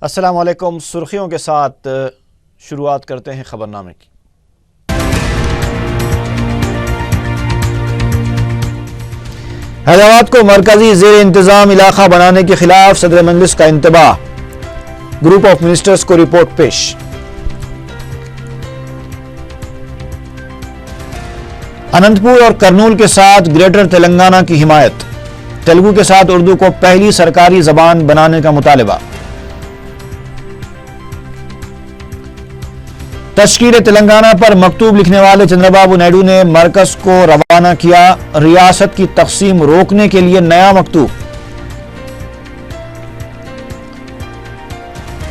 السلام علیکم۔ سرخیوں کے ساتھ شروعات کرتے ہیں خبرنامے کی۔ حیدرآباد کو مرکزی زیر انتظام علاقہ بنانے کے خلاف صدر مجلس کا انتباہ، گروپ آف منسٹرز کو رپورٹ پیش۔ اننت پور اور کرنول کے ساتھ گریٹر تلنگانہ کی حمایت، تیلگو کے ساتھ اردو کو پہلی سرکاری زبان بنانے کا مطالبہ۔ تشکیل تلنگانہ پر مکتوب لکھنے والے چندر بابو نائیڈو نے مرکز کو روانہ کیا، ریاست کی تقسیم روکنے کے لیے نیا مکتوب۔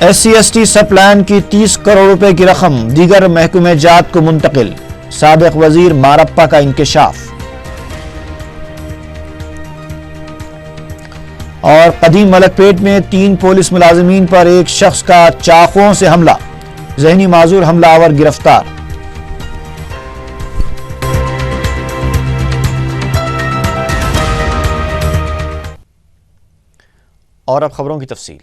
S C S T sub plan کی 30 کروڑ روپے کی رقم دیگر محکمہ جات کو منتقل، سابق وزیر مارپا کا انکشاف۔ اور قدیم ملک پیٹ میں 3 پولیس ملازمین پر ایک شخص کا چاقوؤں سے حملہ، ذہنی معذور حملہ آور گرفتار۔ اور اب خبروں کی تفصیل۔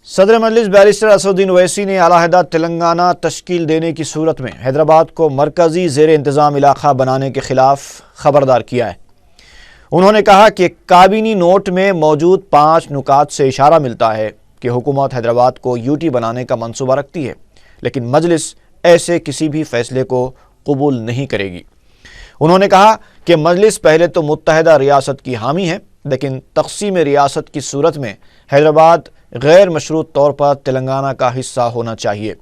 صدر مجلس بیرسٹر اسدالدین اویسی نے علیحدہ تلنگانہ تشکیل دینے کی صورت میں حیدرآباد کو مرکزی زیر انتظام علاقہ بنانے کے خلاف خبردار کیا ہے۔ انہوں نے کہا کہ کابینی نوٹ میں موجود 5 نکات سے اشارہ ملتا ہے کہ حکومت حیدرآباد کو یو ٹی بنانے کا منصوبہ رکھتی ہے، لیکن مجلس ایسے کسی بھی فیصلے کو قبول نہیں کرے گی۔ انہوں نے کہا کہ مجلس پہلے تو متحدہ ریاست کی حامی ہے، لیکن تقسیم ریاست کی صورت میں حیدرآباد غیر مشروط طور پر تلنگانہ کا حصہ ہونا چاہیے۔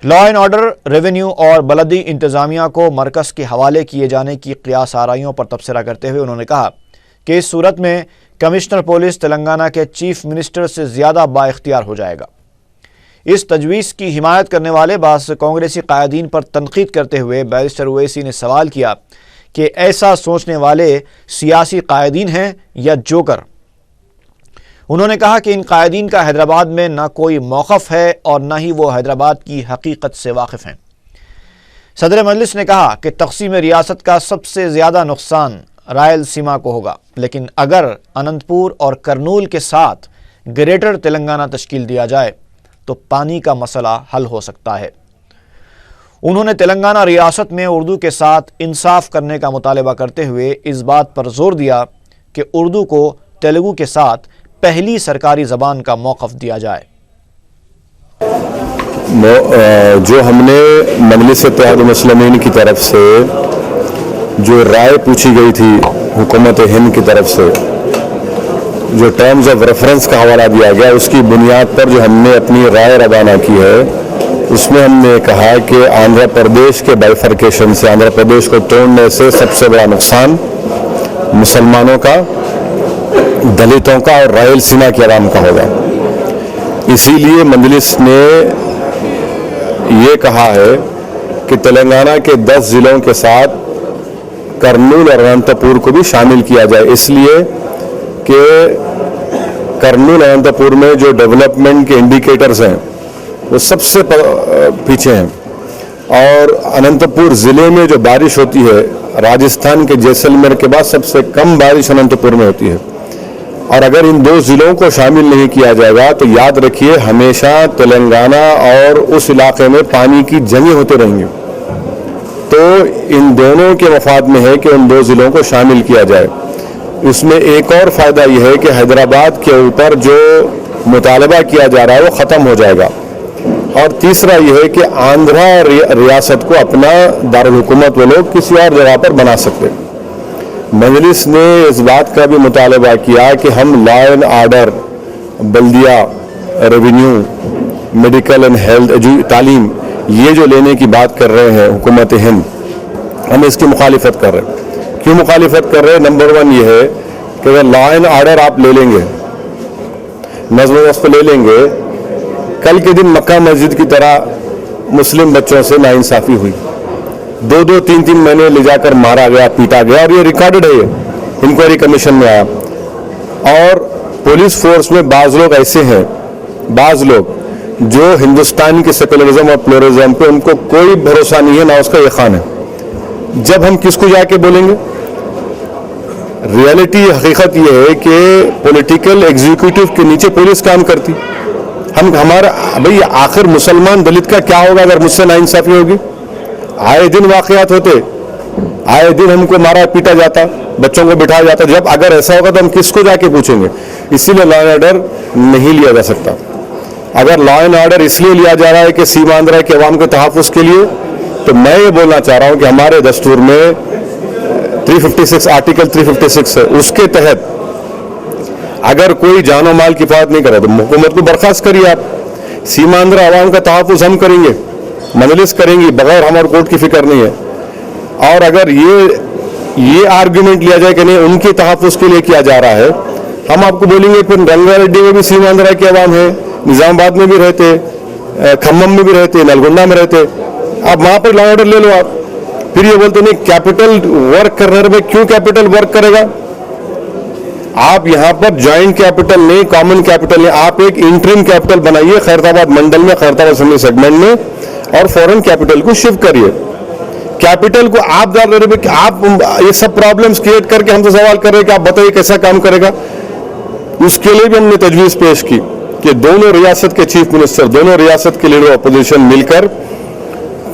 لا اینڈ آرڈر، ریونیو اور بلدی انتظامیہ کو مرکز کے حوالے کیے جانے کی قیاس آرائیوں پر تبصرہ کرتے ہوئے انہوں نے کہا کہ اس صورت میں کمشنر پولیس تلنگانہ کے چیف منسٹر سے زیادہ با اختیار ہو جائے گا۔ اس تجویز کی حمایت کرنے والے بعض کانگریسی قائدین پر تنقید کرتے ہوئے بیرسٹر اویسی نے سوال کیا کہ ایسا سوچنے والے سیاسی قائدین ہیں یا جوکر۔ انہوں نے کہا کہ ان قائدین کا حیدرآباد میں نہ کوئی موقف ہے اور نہ ہی وہ حیدرآباد کی حقیقت سے واقف ہیں۔ صدر مجلس نے کہا کہ تقسیم ریاست کا سب سے زیادہ نقصان رائل سیما کو ہوگا، لیکن اگر اننت پور اور کرنول کے ساتھ گریٹر تلنگانہ تشکیل دیا جائے تو پانی کا مسئلہ حل ہو سکتا ہے۔ انہوں نے تلنگانہ ریاست میں اردو کے ساتھ انصاف کرنے کا مطالبہ کرتے ہوئے اس بات پر زور دیا کہ اردو کو تیلگو کے ساتھ پہلی سرکاری زبان کا موقف دیا جائے۔ جو ہم نے مجلس اتحاد المسلمین کی طرف سے جو رائے پوچھی گئی تھی حکومت ہند کی طرف سے، جو ٹرمز آف ریفرنس کا حوالہ دیا گیا، اس کی بنیاد پر جو ہم نے اپنی رائے روانہ کی ہے، اس میں ہم نے کہا کہ آندھرا پردیش کے بائیفرکیشن سے، آندھرا پردیش کو توڑنے سے سب سے بڑا نقصان مسلمانوں کا، دلتوں کا اور رائل سیما کے عوام کا ہوگا۔ اسی لیے مجلس نے یہ کہا ہے کہ تلنگانہ کے 10 ضلعوں کے ساتھ کرنول اور اننت پور کو بھی شامل کیا جائے، اس لیے کہ کرنول اور اننت پور میں جو ڈیولپمنٹ کے انڈیکیٹرز ہیں وہ سب سے پیچھے ہیں، اور اننت پور ضلع میں جو بارش ہوتی ہے راجستھان کے جیسلمیر کے بعد سب سے کم بارش اننت پور میں ہوتی ہے، اور اگر ان 2 ضلعوں کو شامل نہیں کیا جائے گا تو یاد رکھیے ہمیشہ تلنگانہ اور اس علاقے میں پانی کی جنگیں ہوتے رہیں گے۔ تو ان دونوں کے مفاد میں ہے کہ ان 2 ضلعوں کو شامل کیا جائے۔ اس میں ایک اور فائدہ یہ ہے کہ حیدرآباد کے اوپر جو مطالبہ کیا جا رہا ہے وہ ختم ہو جائے گا، اور تیسرا یہ ہے کہ آندھرا ریاست کو اپنا دارالحکومت وہ لوگ کسی اور جگہ پر بنا سکتے۔ مجلس نے اس بات کا بھی مطالبہ کیا کہ ہم لا اینڈ آرڈر، بلدیہ، ریونیو، میڈیکل اینڈ ہیلتھ، تعلیم، یہ جو لینے کی بات کر رہے ہیں حکومت ہند، ہم اس کی مخالفت کر رہے ہیں۔ کیوں مخالفت کر رہے ہیں؟ نمبر 1 یہ ہے کہ اگر لا اینڈ آرڈر آپ لے لیں گے، نظم و ضبط لے لیں گے، کل کے دن مکہ مسجد کی طرح مسلم بچوں سے ناانصافی ہوئی، 2-2 3-3 مہینے لے جا کر مارا گیا، پیٹا گیا، اور یہ ریکارڈڈ ہے، یہ انکوائری کمیشن میں آیا۔ اور پولیس فورس میں بعض لوگ ایسے ہیں، بعض لوگ جو ہندوستان کے سیکولرزم اور پلورزم پہ ان کو کوئی بھروسہ نہیں ہے، نہ اس کا یقین ہے۔ जब हम किसको जाके बोलेंगे? रियलिटी हकीकत ये है कि पॉलिटिकल एग्जीक्यूटिव के नीचे पुलिस काम करती। हम हमारा भाई आखिर मुसलमान दलित का क्या होगा अगर मुझसे नाइंसाफी होगी? आए दिन वाकयात होते, आए दिन हमको मारा पीटा जाता, बच्चों को बिठाया जाता। जब अगर ऐसा होगा तो हम किसको जाके पूछेंगे? इसीलिए लॉ एंड ऑर्डर नहीं लिया जा सकता। अगर लॉ एंड ऑर्डर इसलिए लिया जा रहा है कि सीमांध्रा के अवाम के तहफ़्फ़ुज़ के लिए, तो मैं ये बोलना चाह रहा हूँ कि हमारे दस्तूर में 356 आर्टिकल 356 है, उसके तहत अगर कोई जानो माल की हिफाजत नहीं करे तो हुकूमत को बर्खास्त करिए आप। सीमांध्रा अवाम का तहफ़्फ़ुज़ हम करेंगे, मजलिस करेंगी, बगैर हमारे कोर्ट की फिक्र नहीं है। और अगर ये आर्गूमेंट लिया जाए कि नहीं उनके तहफ़्फ़ुज़ के लिए किया जा रहा है, हम आपको बोलेंगे फिर रंगारेड्डी में भी सीमांध्रा के अवाम है, निज़ामाबाद में भी रहते, खम्मम में भी रहते, नलगोंडा में रहते, आप वहाँ पर लॉ ऑर्डर ले लो आप। फिर ये बोलते नहीं कैपिटल वर्क करने में, क्यों कैपिटल वर्क करेगा? आप यहाँ पर जॉइंट कैपिटल नहीं, कॉमन कैपिटल नहीं, आप एक इंटरिम कैपिटल बनाइए खैरताबाद मंडल में, खैरताबाद असेंबली सेगमेंट में, और फॉरेन कैपिटल को शिफ्ट करिए। कैपिटल को आप डाल रहे हैं, आप ये सब प्रॉब्लम्स क्रिएट करके हमसे सवाल कर रहे हैं कि आप बताइए कैसा काम करेगा। उसके लिए भी हमने तजवीज़ पेश की कि दोनों रियासत के चीफ मिनिस्टर, दोनों रियासत के लीडर अपोजिशन मिलकर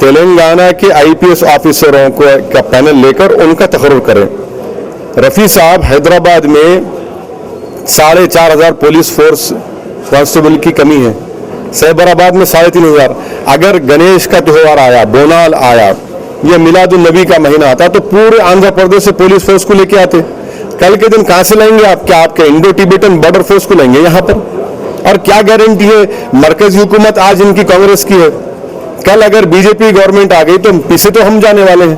तेलंगाना के आईपीएस ऑफिसरों का पैनल लेकर उनका तकर्रुर करें। रफ़ी साहब, हैदराबाद में 4,500 पुलिस फोर्स कांस्टेबल की कमी है, सैबराबाद में 3,500। अगर गणेश का त्यौहार आया, बोनाल आया, या मिलादुन नबी का महीना आता तो पूरे आंध्र प्रदेश से पुलिस फोर्स को लेके आते। कल के दिन कहां से लाएंगे आप? क्या आपके इंडो टिबेटन बॉर्डर फोर्स को लेंगे यहाँ पर? और क्या गारंटी है? मरकजी हुकूमत आज इनकी कांग्रेस की है, कल अगर बीजेपी गवर्नमेंट आ गई तो पीछे तो हम जाने वाले हैं,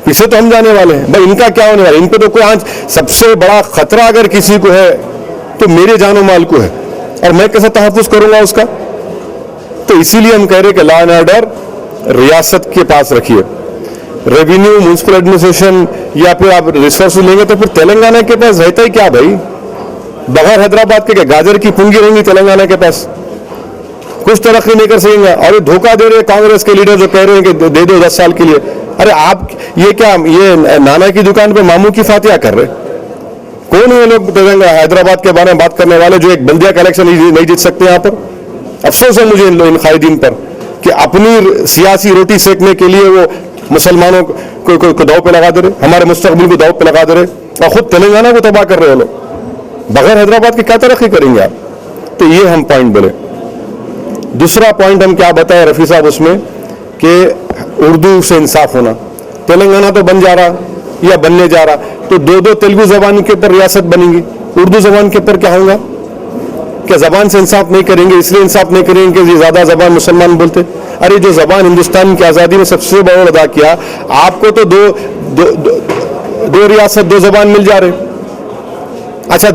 पीछे तो हम जाने वाले हैं। भाई इनका क्या होने वाला है? इन पे तो कोई आज सबसे बड़ा खतरा अगर किसी को है तो मेरे जानो माल को है, और मैं कैसे तहफ़्फ़ुज़ करूंगा उसका? तो इसीलिए हम कह रहे हैं कि लॉ एंड ऑर्डर रियासत के पास रखिए। रेवेन्यू, म्यूनसिपल एडमिनिस्ट्रेशन या फिर आप रिसोर्स लेंगे तो फिर तेलंगाना के पास रहता ही क्या भाई? बगैर हैदराबाद के क्या गाजर की पुंगी रहेंगी तेलंगाना के पास? कुछ तरक्की नहीं कर सकेंगे। और ये धोखा दे रहे कांग्रेस के लीडर जो कह रहे हैं कि दे दो 10 साल के लिए। अरे आप ये क्या, ये नाना की दुकान पे मामू की फातिहा कर रहे? कौन है ये लोग तेलंगाना हैदराबाद के बारे में बात करने वाले जो एक बल्दिया का इलेक्शन नहीं जीत सकते? यहाँ पर अफसोस है मुझे इन कायदीन पर कि अपनी सियासी रोटी सेकने के लिए वो मुसलमानों को दाव पे लगा दे रहे, हमारे मुस्तकबिल को दाव पे लगा दे रहे, और खुद तेलंगाना को तबाह कर रहे हो लोग। बगैर हैदराबाद के क्या तरक्की करेंगे आप? तो ये हम पॉइंट बोले। दूसरा पॉइंट हम क्या बताएं रफ़ी साहब उसमें कि उर्दू से इंसाफ होना। तेलंगाना तो बन जा रहा या बनने जा रहा, तो दो तेलुगु जबान के ऊपर रियासत बनेंगी, उर्दू जबान के ऊपर क्या होगा? क्या जबान से इंसाफ नहीं करेंगे? इसलिए इंसाफ नहीं करेंगे कि ज्यादा जबान मुसलमान बोलते। अरे जो जबान हिंदुस्तान की आज़ादी में सबसे बड़ा रोल अदा किया, आपको तो दो रियासत, 2 जबान मिल जा रहे। अच्छा,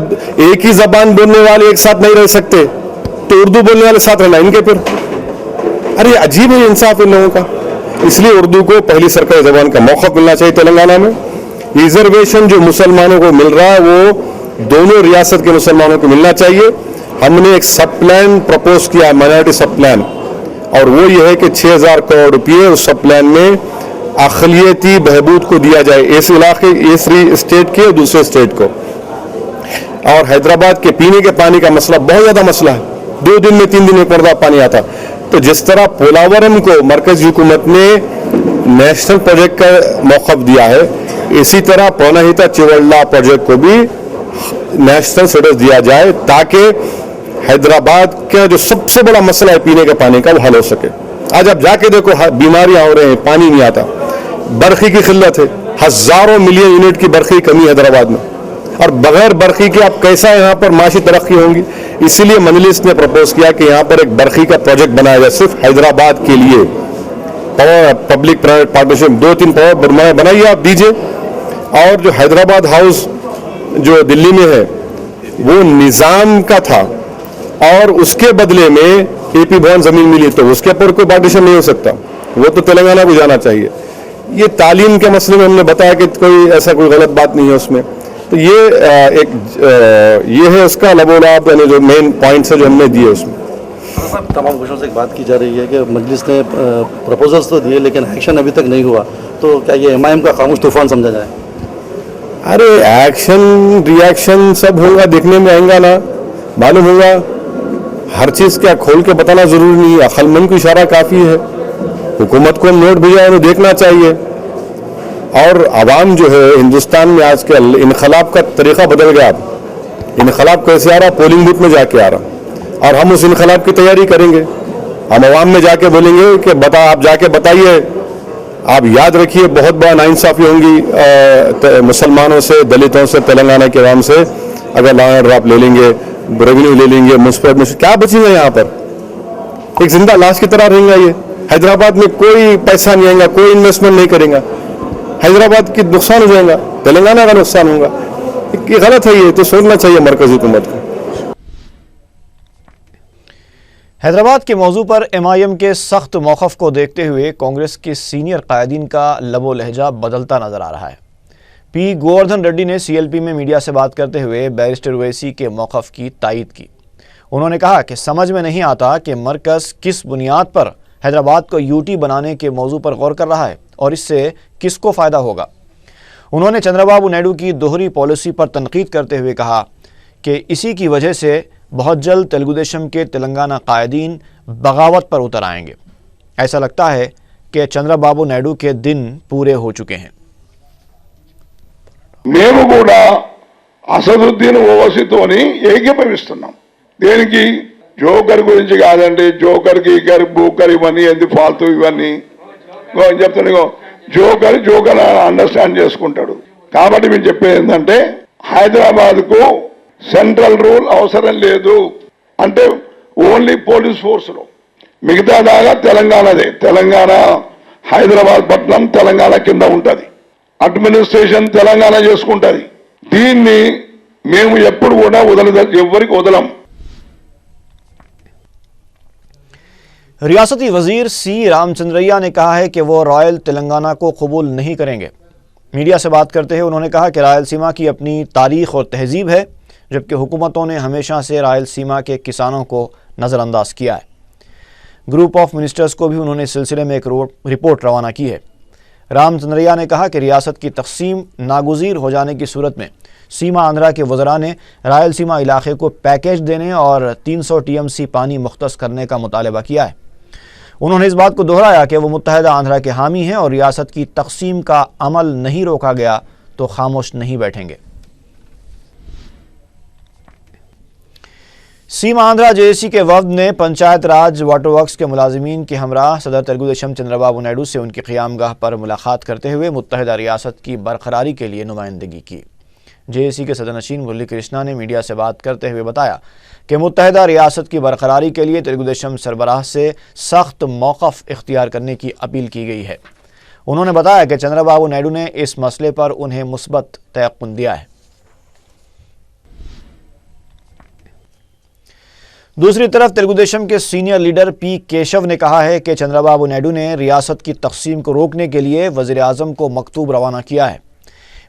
एक ही जबान बोलने वाले एक साथ नहीं रह सकते, तो उर्दू बोलने वाले साथ रहना इनके फिर? अरे अजीब है इंसाफ इन लोगों का। इसलिए उर्दू को पहली सरकारी जबान का मौका मिलना चाहिए तेलंगाना में। रिजर्वेशन जो मुसलमानों को मिल रहा है वो दोनों रियासत के मुसलमानों को मिलना चाहिए। हमने एक सब प्लान प्रपोज किया, माइनॉरिटी सब प्लान, और वो ये है कि 6,000 करोड़ रुपये उस सब प्लान में अक़लियती बहबूद को दिया जाए, इस इलाके, इस स्टेट के और दूसरे स्टेट को। और हैदराबाद के पीने के पानी का मसला बहुत ज़्यादा मसला है, 2 दिन में 3 दिन में पर्दा पानी आता। तो जिस तरह पोलावरम को मरकजी हुकूमत ने नेशनल प्रोजेक्ट का मौक़िफ़ दिया है, इसी तरह पौनाहिता चिवल्ला प्रोजेक्ट को भी नेशनल स्टेटस दिया जाए, ताकि हैदराबाद का जो सबसे बड़ा मसला है पीने के पानी का वो हल हो सके। आज आप जाके देखो, बीमारियां हो रही हैं, पानी नहीं आता, बरखी की किल्लत है, हज़ारों मिलियन यूनिट की बरखी की कमी हैदराबाद में, और बगैर बरखी के आप कैसा यहाँ पर माशी तरक्की होंगी। इसीलिए मजलिस ने प्रपोज किया कि यहाँ पर एक बरखी का प्रोजेक्ट बनाया जाए सिर्फ हैदराबाद के लिए। पब्लिक प्राइवेट पार्टनरशिप 2-3 पावर बनाइए, आप दीजिए। और जो हैदराबाद हाउस जो दिल्ली में है वो निज़ाम का था, और उसके बदले में एपी भवन जमीन मिली, तो उसके ऊपर कोई पार्टीशन नहीं हो सकता, वो तो तेलंगाना को जाना चाहिए। ये तालीम के मसले में हमने बताया कि कोई ऐसा कोई गलत बात नहीं है उसमें। तो ये है उसका लबोलाब, यानी जो मेन पॉइंट्स है जो हमने दिए उसमें। तमाम खुशियों से एक बात की जा रही है कि मजलिस ने प्रपोजल्स तो दिए लेकिन एक्शन अभी तक नहीं हुआ। तो क्या ये एमआईएम का खामोश तूफान समझा जाए? अरे एक्शन रिएक्शन सब होगा, देखने में आएगा ना, मालूम होगा। हर चीज़ क्या खोल के बताना ज़रूरी नहीं है, अक्लमंद को इशारा काफ़ी है। हुकूमत को नोट भेजा उन्हें देखना चाहिए। और आवाम जो है हिंदुस्तान में आजकल इनकलाब का तरीक़ा बदल गया। अब इनकलाब कैसे आ रहा, पोलिंग बूथ में जाके आ रहा, और हम उस इनकलाब की तैयारी करेंगे। हम आवाम में जाके बोलेंगे कि आप जाके बताइए। आप याद रखिए, बहुत बड़ा नाइंसाफ़ी होंगी मुसलमानों से, दलितों से, तेलंगाना के आवाम से। अगर लॉ एंड ऑर्डर आप ले लेंगे, रेवेन्यू ले लेंगे, म्युनिसिपल क्या बचेगा यहाँ पर? एक जिंदा लाश की तरह रहेगा ये। हैदराबाद में कोई पैसा नहीं आएगा, कोई इन्वेस्टमेंट नहीं करेगा, हैदराबाद की नुकसान हो जाएगा, तेलंगाना का नुकसान होगा। ये गलत है, ये तो सोचना चाहिए मरकजी हुकूमत को। हैदराबाद के मौजू पर एमआईएम के सख्त मौक़िफ़ को देखते हुए कांग्रेस के सीनियर कायदीन का लबो लहजा बदलता नजर आ रहा है। पी गोवर्धन रेड्डी ने सीएलपी में मीडिया से बात करते हुए बैरिस्टर ओवैसी के मौक़िफ़ की तायीद की। उन्होंने कहा कि समझ में नहीं आता कि मरकज़ किस बुनियाद पर हैदराबाद को यूटी बनाने के मौजू पर गौर कर रहा है और इससे किसको फ़ायदा होगा। उन्होंने चंद्रबाबू नायडू की दोहरी पॉलिसी पर तनकीद करते हुए कहा कि इसी की वजह से बहुत जल्द तेलुगुदेशम के तेलंगाना कायदीन बगावत पर उतर आएंगे। ऐसा लगता है कि चंद्रबाबू नायडू के दिन पूरे हो चुके हैं। మేము కూడా అసదుద్దీన్ ఓవైసీతోని ఏకీభవిస్తున్నాం. దేనికి? జోకర్ గురించి కాదండి. జోకర్ గీకర్ బూకర్ ఇవన్నీ ఎందుకు ఫాల్తూ ఇవన్నీ అని చెప్తాను. జోకర్ అండర్స్టాండ్ చేసుకుంటాడు. కాబట్టి మేము చెప్పేది ఏంటంటే హైదరాబాద్కు సెంట్రల్ రూల్ అవసరం లేదు. అంటే ఓన్లీ పోలీస్ ఫోర్స్లో, మిగతా దాకా తెలంగాణదే. తెలంగాణ హైదరాబాద్ పట్టణం తెలంగాణ కింద ఉంటుంది. అడ్మినిస్ట్రేషన్ తెలంగాణ చేసుకుంటుంది. దీన్ని మేము ఎప్పుడు కూడా ఎవరికి వదలం. रियासती वजीर सी रामचंद्रैया ने कहा है कि वो रॉयल तेलंगाना को कबूल नहीं करेंगे। मीडिया से बात करते हुए उन्होंने कहा कि रायलसीमा की अपनी तारीख और तहजीब है, जबकि हुकूमतों ने हमेशा से रायलसीमा के किसानों को नज़रअंदाज किया है। ग्रुप ऑफ मिनिस्टर्स को भी उन्होंने इस सिलसिले में एक रिपोर्ट रवाना की है। रामचंद्रैया ने कहा कि रियासत की तकसीम नागुज़ीर हो जाने की सूरत में सीमा आंध्रा के वज़रा ने रायलसीमा इलाके को पैकेज देने और 300 टीएमसी पानी मुख्तस करने का मुतालबा किया है। उन्होंने इस बात को दोहराया कि वो मुत्तहदा आंध्रा के हामी हैं और रियासत की तकसीम का अमल नहीं रोका गया तो खामोश नहीं बैठेंगे। सीमा आंध्रा जेएसी के वफद ने पंचायत राज वाटर वर्क्स के मुलाजिमीन के हमरा सदर तेलुगुदेशम चंद्रबाबू नायडू से उनकी क़यामगाह पर मुलाकात करते हुए मुत्तहदा रियासत की बरकरारी के लिए नुमाइंदगी की। जेएसी के सदरनशीन मुरली कृष्णा ने मीडिया से बात करते हुए बताया कि मुत्तहदा रियासत की बरकरारी के लिए तेलुगुदेशम सरबराह से सख्त मौक़िफ़ इख्तियार करने की अपील की गई है। उन्होंने बताया कि चंद्रबाबू नायडू ने इस मसले पर उन्हें मुस्बत तयक़्कुन दिया है। दूसरी तरफ तेलुगुदेशम के सीनियर लीडर पी केशव ने कहा है कि चंद्रबाबू नायडू ने रियासत की तकसीम को रोकने के लिए वज़ीर आज़म को मकतूब रवाना किया है।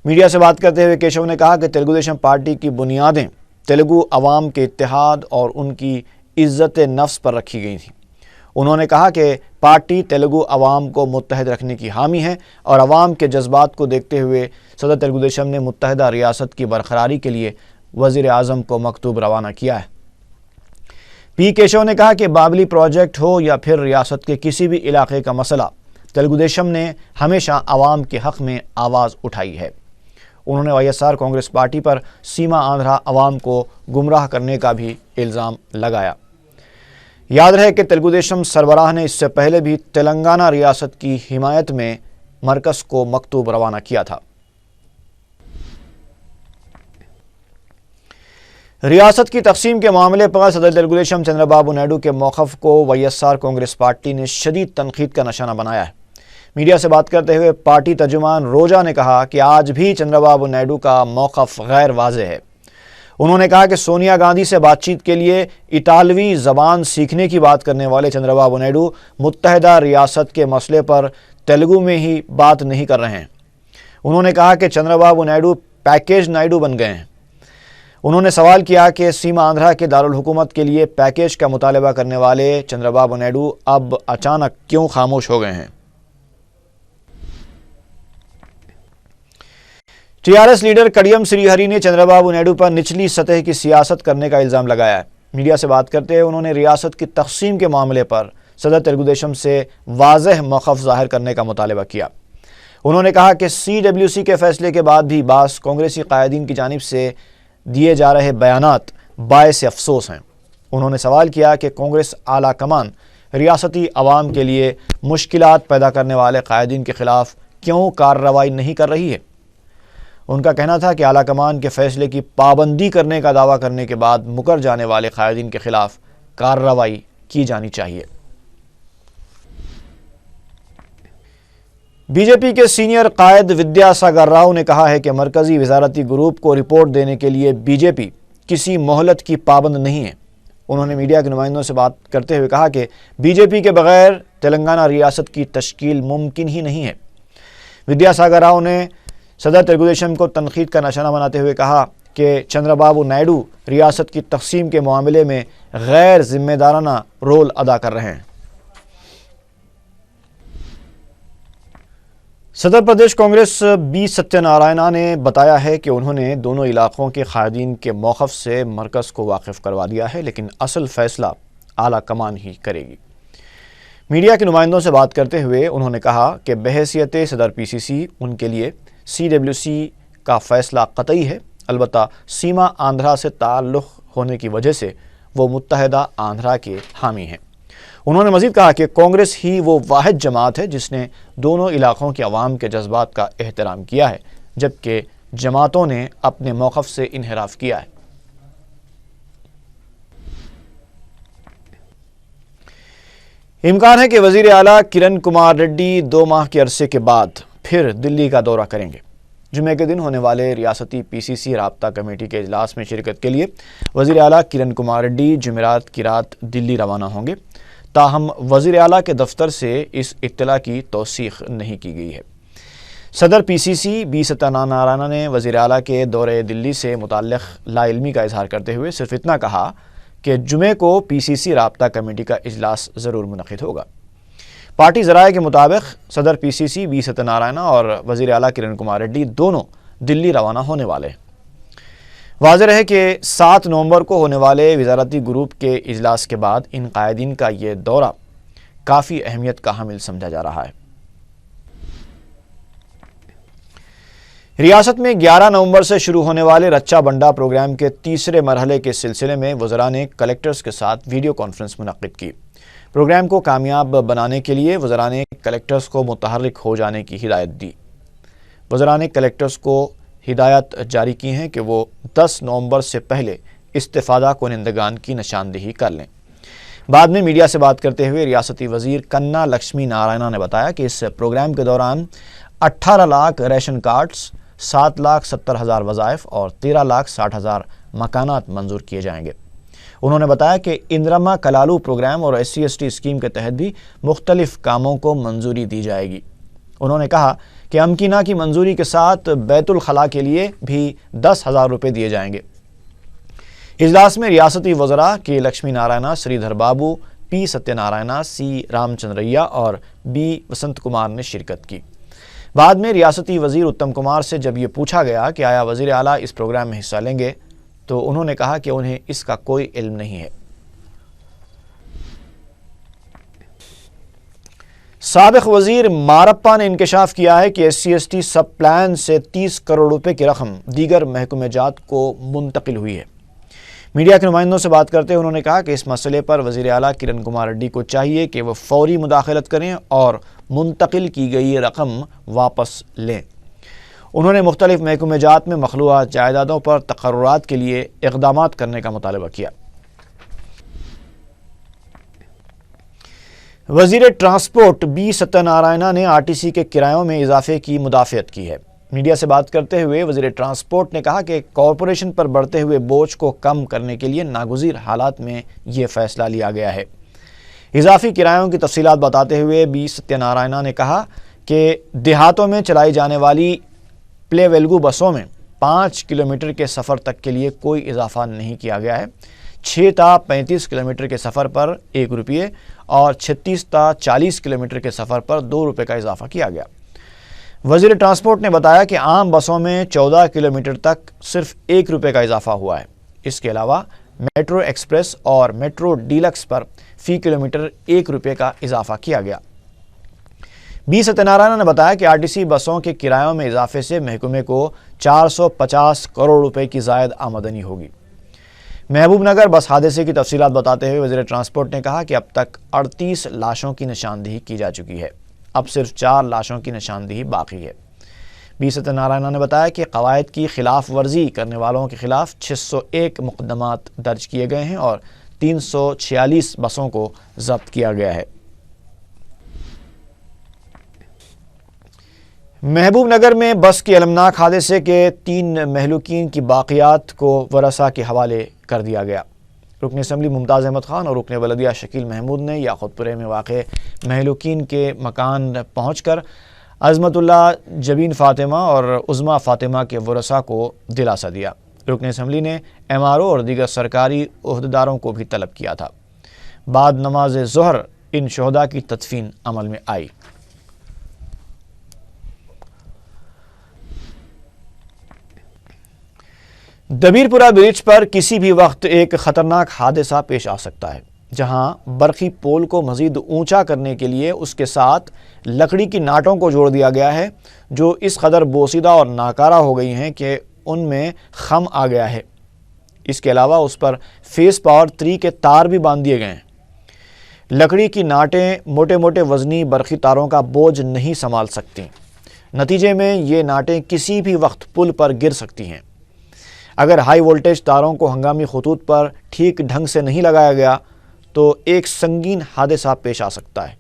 मीडिया से बात करते हुए केशव ने कहा कि तेलुगुदेशम पार्टी की बुनियादें तेलुगु अवाम के इत्तेहाद और उनकी इज़्ज़त नफ्स पर रखी गई थी। उन्होंने कहा कि पार्टी तेलुगु अवाम को मुत्तहद रखने की हामी है और अवाम के जज्बात को देखते हुए सदर तेलुगुदेशम ने मुत्तहदा रियासत की बरकरारी के लिए वज़ीर आज़म को मकतूब रवाना किया है। पी केशव ने कहा कि बाबली प्रोजेक्ट हो या फिर रियासत के किसी भी इलाके का मसला, तेलुगुदेशम ने हमेशा अवाम के हक़ में आवाज़ उठाई है। उन्होंने वाईएसआर कांग्रेस पार्टी पर सीमा आंध्रा अवाम को गुमराह करने का भी इल्ज़ाम लगाया। याद रहे कि तेलुगुदेशम सरबराह ने इससे पहले भी तेलंगाना रियासत की हिमायत में मरकज़ को मकतूब रवाना किया था। रियासत की तकसीम के मामले पर सदर तेलुगुदेशम चंद्रबाबू नायडू के मौक़िफ़ को वाईएसआर कांग्रेस पार्टी ने शदीद तनकीद का निशाना बनाया है। मीडिया से बात करते हुए पार्टी तर्जुमान रोजा ने कहा कि आज भी चंद्रबाबू नायडू का मौक़िफ़ गैर वाज़ेह है। उन्होंने कहा कि सोनिया गांधी से बातचीत के लिए इतालवी ज़बान सीखने की बात करने वाले चंद्रबाबू नायडू मुत्तहदा रियासत के मसले पर तेलुगु में ही बात नहीं कर रहे हैं। उन्होंने कहा कि चंद्रबाबू नायडू पैकेज नायडू बन गए हैं। उन्होंने सवाल किया कि सीमा आंध्रा के दारुल हुकूमत के लिए पैकेज का मुतालबा करने वाले चंद्रबाबू नायडू अब अचानक क्यों खामोश हो गए हैं। टीआरएस लीडर कडियम श्रीहरि ने चंद्रबाबू नायडू पर निचली सतह की सियासत करने का इल्ज़ाम लगाया है। मीडिया से बात करते हुए उन्होंने रियासत की तकसीम के मामले पर सदर तेलुगुदेशम से वाज़ेह मौक़िफ़ ज़ाहिर करने का मुतालबा किया। उन्होंने कहा कि CWC के फैसले के बाद भी बास कांग्रेसी कायदीन की जानिब से दिए जा रहे बयानात बायस अफसोस हैं। उन्होंने सवाल किया कि कांग्रेस आला कमान रियासती अवाम के लिए मुश्किलात पैदा करने वाले कायदीन के ख़िलाफ़ क्यों कार्रवाई नहीं कर रही है। उनका कहना था कि आला कमान के फैसले की पाबंदी करने का दावा करने के बाद मुकर जाने वाले कायदीन के ख़िलाफ़ कार्रवाई की जानी चाहिए। बीजेपी के सीनियर कायद विद्यासागर राव ने कहा है कि मरकज़ी वज़ारती ग्रुप को रिपोर्ट देने के लिए बीजेपी किसी मोहलत की पाबंद नहीं है। उन्होंने मीडिया के नुमाइंदों से बात करते हुए कहा कि बीजेपी के बगैर तेलंगाना रियासत की तश्कील मुमकिन ही नहीं है। विद्यासागर राव ने सदर तेलुगुदेशम को तनकीद का निशाना बनाते हुए कहा कि चंद्रबाबू नायडू रियासत की तकसीम के मामले में गैर जिम्मेदाराना रोल अदा कर रहे हैं। सदर प्रदेश कांग्रेस बी सत्यनारायणा ने बताया है कि उन्होंने दोनों इलाकों के कायदीन के मौक़िफ़ से मरकज़ को वाकिफ़ करवा दिया है, लेकिन असल फ़ैसला आला कमान ही करेगी। मीडिया के नुमाइंदों से बात करते हुए उन्होंने कहा कि बहैसियत सदर PCC उनके लिए CWC का फ़ैसला क़तई है, अलबत्ता सीमा आंध्रा से ताल्लुक़ होने की वजह से वो मुत्तहदा आंध्रा के हामी हैं। उन्होंने मज़ीद कहा कि कांग्रेस ही वो वाहिद जमात है जिसने दोनों इलाक़ों के अवाम के जज्बात का एहतराम किया है, जबकि जमातों ने अपने मौक़िफ़ से इन्हिराफ किया है। इम्कान है कि वज़ीर आला किरण कुमार रेड्डी 2 माह के अरसे के बाद फिर दिल्ली का दौरा करेंगे। जुमे के दिन होने वाले रियासती PCC राब्ता कमेटी के इजलास में शिरकत के लिए वज़ीर आला किरण कुमार रेड्डी जुमेरात की रात दिल्ली रवाना होंगे। ताहम वज़ीर आला के दफ्तर से इस इत्तला की तौसीक़ नहीं की गई है। सदर PCC बी सत्यनारायणा ने वज़ीर आला के दौरे दिल्ली से मुताल्लिक़ लाइल्मी का इजहार करते हुए सिर्फ इतना कहा कि जुमे को PCC राब्ता कमेटी का इजलास ज़रूर मुनक़िद होगा। पार्टी ज़राए के मुताबिक सदर PCC बी सत्यनारायणा और वज़ीर आला किरण कुमार रेड्डी दोनों दिल्ली रवाना होने वाले हैं। वाज़ेह है कि 7 नवंबर को होने वाले वज़ारती ग्रुप के इजलास के बाद इन कायदीन का ये दौरा काफ़ी अहमियत का हामिल समझा जा रहा है। रियासत में 11 नवंबर से शुरू होने वाले रच्चा बंडा प्रोग्राम के तीसरे मरहले के सिलसिले में वज़रा ने कलेक्टर्स के साथ वीडियो कॉन्फ्रेंस मुनक़्क़िद की। प्रोग्राम को कामयाब बनाने के लिए वज़रा ने कलेक्टर्स को मुतहर्रिक हो जाने की हिदायत दी। वज़रा ने कलेक्टर्स को हिदायत जारी की हैं कि वो 10 नवंबर से पहले इस्तिफ़ादा कुनिंदगान की निशानदेही कर लें। बाद में मीडिया से बात करते हुए रियासती वज़ीर कन्ना लक्ष्मी नारायणा ने बताया कि इस प्रोग्राम के दौरान 18 लाख रेशन कार्ड्स, 7,70,000 वज़ाइफ और 13,60,000 मकानात मंजूर किए जाएंगे। उन्होंने बताया कि इंदिरम्मा कलालू प्रोग्राम और SC/ST स्कीम के तहत भी मुख्तलिफ कामों को मंजूरी दी जाएगी। उन्होंने कहा कि अमकीना की मंजूरी के साथ बैतुल खला के लिए भी 10,000 रुपये दिए जाएंगे। इजलास में रियासती वज़रा के लक्ष्मी नारायणा, श्रीधर बाबू, P सत्यनारायणा, C रामचंद्रैया और B वसंत कुमार ने शिरकत की। बाद में रियासती वज़ीर उत्तम कुमार से जब ये पूछा गया कि आया वज़ीर आला इस प्रोग्राम में हिस्सा लेंगे, तो उन्होंने कहा कि उन्हें इसका कोई इल्म नहीं है। साबिक़ वज़ीर मारप्पा ने इंकशाफ किया है कि SC/ST सब प्लान से 30 करोड़ रुपए की रकम दीगर महकमे जात को मुंतकिल हुई है। मीडिया के नुमाइंदों से बात करते हुए उन्होंने कहा कि इस मसले पर वज़ीर आला किरण कुमार रेड्डी को चाहिए कि वह फ़ौरी मुदाखलत करें और मुंतकिल की गई रकम वापस लें। उन्होंने मुख्तलिफ महकमे जात में मखलूआ जायदादों पर तकर्रुरात के लिए इक़दामात करने का मुतालबा किया। वज़ीर ट्रांसपोर्ट बी सत्यनारायणा ने RTC के किरायों में इजाफे की मुदाफ़ियत की है। मीडिया से बात करते हुए वज़ीर ट्रांसपोर्ट ने कहा कि कॉरपोरेशन पर बढ़ते हुए बोझ को कम करने के लिए नागुज़ीर हालात में ये फ़ैसला लिया गया है। इजाफी किरायों की तफसीलात बताते हुए बी सत्यनारायणा ने कहा कि देहातों में चलाई जाने वाली प्ले वेल्गू बसों में 5 किलोमीटर के सफ़र तक के लिए कोई इजाफा नहीं किया गया है। 6 ता 35 किलोमीटर के सफ़र पर 1 रुपये और 36 ता 40 किलोमीटर के सफ़र पर 2 रुपये का इजाफा किया गया। وزیر ٹرانسپورٹ نے بتایا کہ عام بسوں میں 14 کلومیٹر تک صرف 1 روپے کا اضافہ ہوا ہے۔ اس کے علاوہ میٹرو ایکسپریس اور میٹرو ڈیلکس پر فی کلومیٹر 1 روپے کا اضافہ کیا گیا۔ بی ستیہ نے بتایا کہ آرٹیسی بسوں کے کرایوں میں اضافے سے محکمے کو 450 کروڑ روپے کی زائد آمدنی ہوگی۔ محبوب نگر بس حادثے کی تفصیلات بتاتے ہوئے وزیر ٹرانسپورٹ نے کہا کہ اب تک 38 لاشوں کی نشاندہی کی جا چکی ہے، اب صرف 4 لاشوں کی نشاندہی باقی ہے۔ بی ستیہ نے بتایا کہ قواعد کی خلاف ورزی کرنے والوں کے خلاف 601 مقدمات درج کیے گئے ہیں اور 346 بسوں کو ضبط کیا گیا ہے۔ محبوب نگر میں بس کے المناک حادثے کے 3 مہلوکین کی باقیات کو ورثاء کے حوالے کر دیا گیا۔ رکن اسمبلی ممتاز احمد خان اور رکن بلدیہ شکیل محمود نے یاقوت پورے میں واقع مہلوکین کے مکان پہنچ کر عظمت اللہ جبین فاطمہ اور عظما فاطمہ کے ورثاء کو دلاسا دیا۔ رکن اسمبلی نے ایم آر او اور دیگر سرکاری عہدیداروں کو بھی طلب کیا تھا۔ بعد نماز ظہر ان شہداء کی تدفین عمل میں آئی۔ دبیر پورہ برج پر کسی بھی وقت ایک خطرناک حادثہ پیش آ سکتا ہے، جہاں برقی پول کو مزید اونچا کرنے کے لیے اس کے ساتھ لکڑی کی ناٹوں کو جوڑ دیا گیا ہے، جو اس قدر بوسیدہ اور ناکارہ ہو گئی ہیں کہ ان میں خم آ گیا ہے۔ اس کے علاوہ اس پر فیس پاور 3 کے تار بھی باندھ دیے گئے ہیں۔ لکڑی کی ناٹیں موٹے موٹے وزنی برقی تاروں کا بوجھ نہیں سنبھال سکتی، نتیجے میں یہ ناٹیں کسی بھی وقت پل پر گر سکتی ہیں۔ اگر ہائی وولٹیج تاروں کو ہنگامی خطوط پر ٹھیک ڈھنگ سے نہیں لگایا گیا تو ایک سنگین حادثہ پیش آ سکتا ہے۔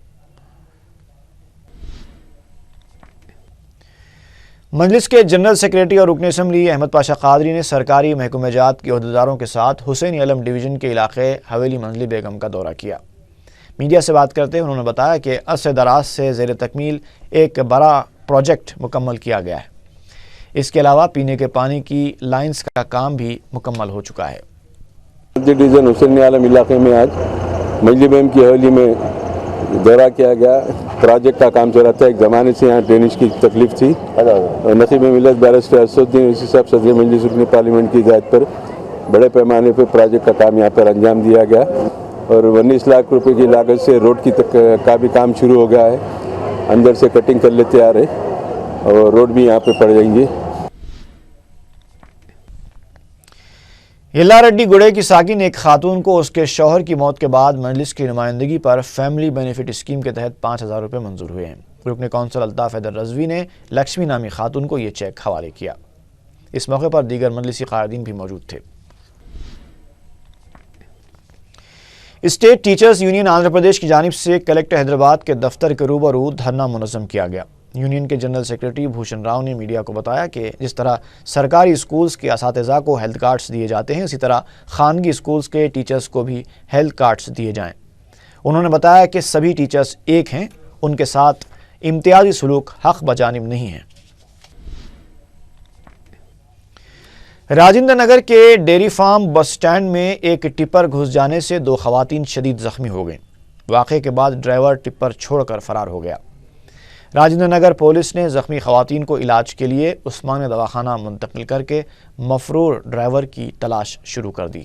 مجلس کے جنرل سیکریٹری اور رکن اسمبلی احمد پاشا قادری نے سرکاری محکمہ جات کے عہدیداروں کے ساتھ حسین علم ڈویژن کے علاقے حویلی منزلی بیگم کا دورہ کیا۔ میڈیا سے بات کرتے ہوئے انہوں نے بتایا کہ عرصہ دراز سے زیر تکمیل ایک بڑا پروجیکٹ مکمل کیا گیا ہے۔ اس کے علاوہ پینے کے پانی کی لائنز کا کام بھی مکمل ہو چکا ہے۔ ڈویژن حسین عالم علاقے میں آج منجلی بیم کی حویلی میں دورہ کیا گیا۔ پروجیکٹ کا کام چل رہا تھا، ایک زمانے سے یہاں ڈرینیج کی تکلیف تھی۔ نقیب ملت بیرسٹر اسدالدین اویسی صاحب صدر مجلس رکن پارلیمنٹ کی ہدایت پر بڑے پیمانے پر پروجیکٹ کا کام یہاں پر انجام دیا گیا اور 19 لاکھ روپے کی لاگت سے روڈ کا بھی کام شروع ہو گیا ہے۔ اندر سے کٹنگ کر لیتے آ رہے اور روڈ بھی یہاں پہ پڑ جائیں گے۔ یلا ریڈی گڑے کی ساکن ایک خاتون کو اس کے شوہر کی موت کے بعد مجلس کی نمائندگی پر فیملی بینیفٹ اسکیم کے تحت 5000 روپے منظور ہوئے ہیں۔ رکن کونسل الطاف حیدر رضوی نے لکشمی نامی خاتون کو یہ چیک حوالے کیا۔ اس موقع پر دیگر مجلسی قائدین بھی موجود تھے۔ State teachers union Andhra Pradesh کی جانب سے کلکٹر حیدرآباد کے دفتر کے روبرو دھرنا منظم کیا گیا۔ یونین کے جنرل سیکریٹری بھوشن راؤ نے میڈیا کو بتایا کہ جس طرح سرکاری اسکولز کے اساتذہ کو ہیلتھ کارڈز دیے جاتے ہیں، اسی طرح خانگی اسکولز کے ٹیچرز کو بھی ہیلتھ کارڈز دیے جائیں۔ انہوں نے بتایا کہ سبھی ٹیچرز ایک ہیں، ان کے ساتھ امتیازی سلوک حق بجانب نہیں ہے۔ راجندر نگر کے ڈیری فارم بس سٹینڈ میں ایک ٹپر گھس جانے سے 2 خواتین شدید زخمی ہو گئیں۔ واقعے کے بعد ڈرائیور ٹپر چھوڑ کر فرار ہو گیا۔ راجندر نگر پولیس نے زخمی خواتین کو علاج کے لیے عثمانیہ دواخانہ منتقل کر کے مفرور ڈرائیور کی تلاش شروع کر دی۔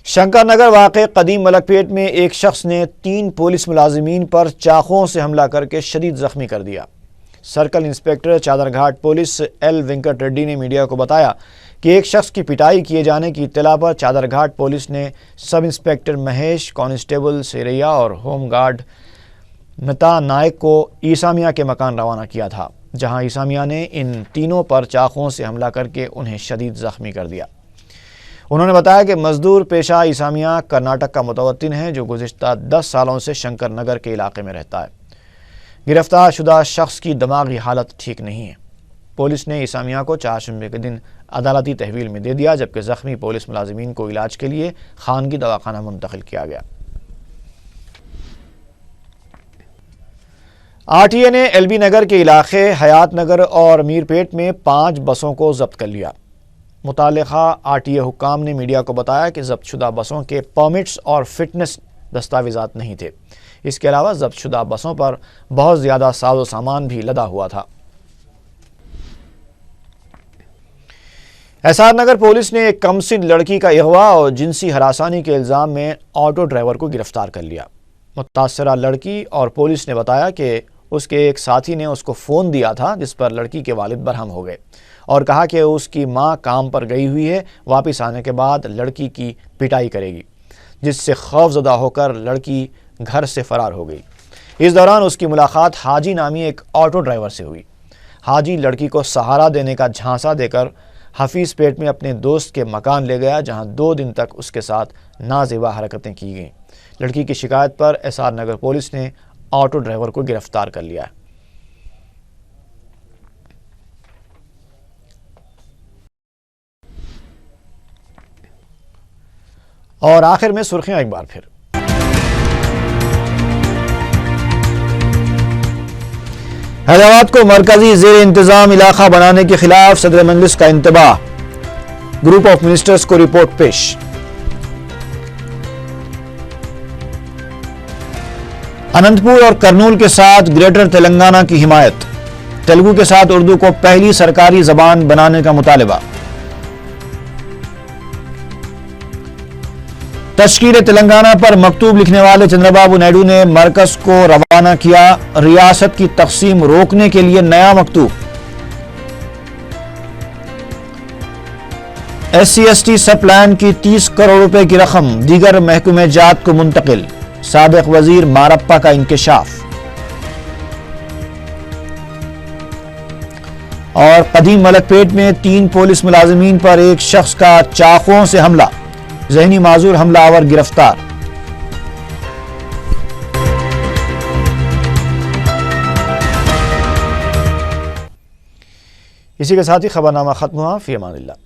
شنکر نگر واقع قدیم ملک پیٹ میں ایک شخص نے 3 پولیس ملازمین پر چاقوؤں سے حملہ کر کے شدید زخمی کر دیا۔ سرکل انسپکٹر چادر گھاٹ پولیس ایل وینکٹ ریڈی نے میڈیا کو بتایا کہ ایک شخص کی پٹائی کیے جانے کی اطلاع پر چادر گھاٹ پولیس نے سب انسپکٹر مہیش، کانسٹیبل سیریا اور ہوم گارڈ متا نائک کو عیسامیہ کے مکان روانہ کیا تھا، جہاں عیسامیہ نے ان تینوں پر چاقوؤں سے حملہ کر کے انہیں شدید زخمی کر دیا۔ انہوں نے بتایا کہ مزدور پیشہ عیسامیہ کرناٹک کا متوطن ہے، جو گزشتہ 10 سالوں سے شنکر نگر کے علاقے میں رہتا ہے۔ گرفتار شدہ شخص کی دماغی حالت ٹھیک نہیں ہے۔ پولیس نے عیسامیہ کو چہارشنبے کے دن عدالتی تحویل میں دے دیا، جبکہ زخمی پولیس ملازمین کو علاج کے لیے خانگی دواخانہ منتقل کیا گیا۔ آر ٹی اے نے ایل بی نگر کے علاقے حیات نگر اور میر پیٹ میں 5 بسوں کو ضبط کر لیا۔ متعلقہ آر ٹی اے حکام نے میڈیا کو بتایا کہ ضبط شدہ بسوں کے پرمٹس اور فٹنس دستاویزات نہیں تھے۔ اس کے علاوہ ضبط شدہ بسوں پر بہت زیادہ ساز و سامان بھی لدا ہوا تھا۔ ایس آر نگر پولیس نے ایک کم سن لڑکی کا اغوا اور جنسی ہراسانی کے الزام میں آٹو ڈرائیور کو گرفتار کر لیا۔ متاثرہ لڑکی اور پولیس نے بتایا کہ اس کے ایک ساتھی نے اس کو فون دیا تھا، جس پر لڑکی کے والد برہم ہو گئے اور کہا کہ اس کی ماں کام پر گئی ہوئی ہے، واپس آنے کے بعد لڑکی کی پٹائی کرے گی، جس سے خوف زدہ ہو کر لڑکی گھر سے فرار ہو گئی۔ اس دوران اس کی ملاقات حاجی نامی ایک آٹو ڈرائیور سے ہوئی۔ حاجی لڑکی کو سہارا دینے کا جھانسا دے کر حفیظ پیٹ میں اپنے دوست کے مکان لے گیا، جہاں 2 دن تک اس کے ساتھ نازیبا حرکتیں کی گئیں۔ لڑکی کی شکایت پر ایس آر نگر پولیس نے آٹو ڈرائیور کو گرفتار کر لیا ہے۔ اور آخر میں سرخیاں ایک بار پھر۔ حیدرآباد کو مرکزی زیر انتظام علاقہ بنانے کے خلاف صدر مجلس کا انتباہ، گروپ آف منسٹرز کو رپورٹ پیش۔ اننت پور اور کرنول کے ساتھ گریٹر تلنگانہ کی حمایت، تیلگو کے ساتھ اردو کو پہلی سرکاری زبان بنانے کا مطالبہ۔ تشکیل تلنگانہ پر مکتوب لکھنے والے چندر بابو نائیڈو نے مرکز کو روانہ کیا، ریاست کی تقسیم روکنے کے لیے نیا مکتوب۔ S C S T sub plan کی 30 کروڑ روپے کی رقم دیگر محکمہ جات کو منتقل، سابق وزیر مارپا کا انکشاف۔ اور قدیم ملک پیٹ میں 3 پولیس ملازمین پر ایک شخص کا چاقوؤں سے حملہ، ذہنی معذور حملہ آور گرفتار۔ اسی کے ساتھ ہی خبرنامہ ختم ہوا۔ فی امان اللہ۔